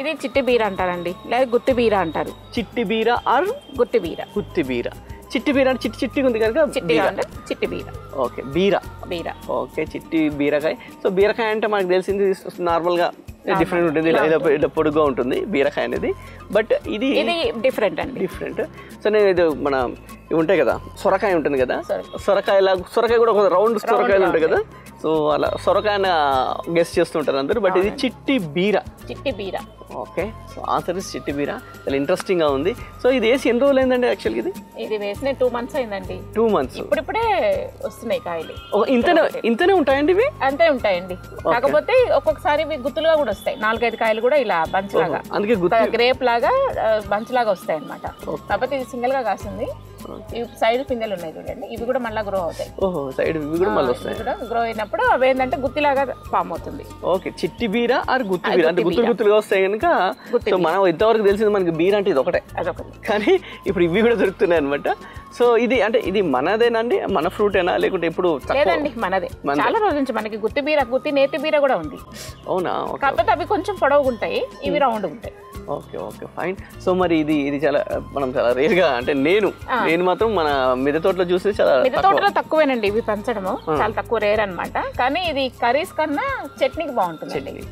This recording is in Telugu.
ఇది చిట్టి బీర అంటారండి, లేదా గుత్తి బీర అంటారు. చిట్టి బీర ఆర్ గుత్తి బీర. గుత్తి బీర. చిట్టి బీర అంటే చిట్టిగా ఉంది కనుక చిట్టి బీర. ఓకే, బీర. ఓకే, చిట్టి బీరకాయ. సో బీరకాయ అంటే మనకు తెలిసింది నార్మల్గా డిఫరెంట్ ఉంటుంది, ఇలా పొడుగ్గా ఉంటుంది బీరకాయ అనేది. బట్ ఇది డిఫరెంట్ అండి, డిఫరెంట్. సో నేను ఇది మన ఇవి ఉంటాయి కదా, సొరకాయ ఉంటుంది కదా, సొరకాయ కూడా ఒక రౌండ్ సొరకాయలు ఉంటాయి కదా, సో అలా సొరకాయని గెస్ చేస్తుంటారు అందరూ. బట్ ఇది చిట్టి బీర. ఓకే, సో ఆన్సర్ ఇస్ చిట్టి బీర. చాలా ఇంట్రెస్టింగ్ గా ఉంది. సో ఇది వేసి ఎన్ని రోజులు అయిందండి యాక్చువల్గా? ఇది వేసిన 2 months అయిందండి. 2 months. ఇప్పుడిప్పుడే వస్తున్నాయి కాయలు. ఇంతనే ఉంటాయండి ఇవి? అంతే ఉంటాయండి, కాకపోతే ఒక్కొక్కసారి ఇవి గుత్తులుగా కూడా వస్తాయి. 4-5 కాయలు కూడా ఇలా బంచ్ లాగా, అందుకే గ్రేప్ లాగా బంచ్ లాగా వస్తాయి అనమాట. కాకపోతే ఇది సింగిల్ గా కాస్తుంది. సైడ్ పిందెలు ఉన్నాయి చూడండి, ఇవి కూడా మళ్ళీ గ్రో అవుతాయి. ఓహో, సైడ్ ఇవి కూడా మళ్ళీ వస్తాయి. గ్రో అయినప్పుడు అవి ఏంటంటే గుత్తిలాగా ఫామ్ అవుతుంది. ఓకే, చిట్టి బీర ఆర్ గుత్తి బీర అంటే గుత్తులుగా వస్తాయి కనుక. సో మనం ఇంతవరకు తెలిసింది మనకి బీర అంటే ఇది ఒకటే, కానీ ఇప్పుడు ఇవి కూడా దొరుకుతున్నాయి అనమాట. సో ఇది అంటే ఇది మనదేనండి, మన ఫ్రూటేనా లేకుంటే ఇప్పుడు? లేదండి, మనదే. చాలా రోజుల నుంచి మనకి గుత్తి నేతి బీర కూడా ఉంది. అవునా? కాకపోతే అవి కొంచెం పొడవుగా ఉంటాయి, ఇవి రౌండ్ ఉంటాయి. Okay okay, fine. సో మరి ఇది చాలా మనం చాలా రేర్గా, అంటే నేను మాత్రం మన మిద్దె తోటలో చూసి మిద్దె తోటలో తక్కువేనండి ఇవి పెంచడము, చాలా తక్కువ రేర్ అనమాట. కానీ ఇది కర్రీస్ కన్నా చట్నీకి బాగుంటుంది.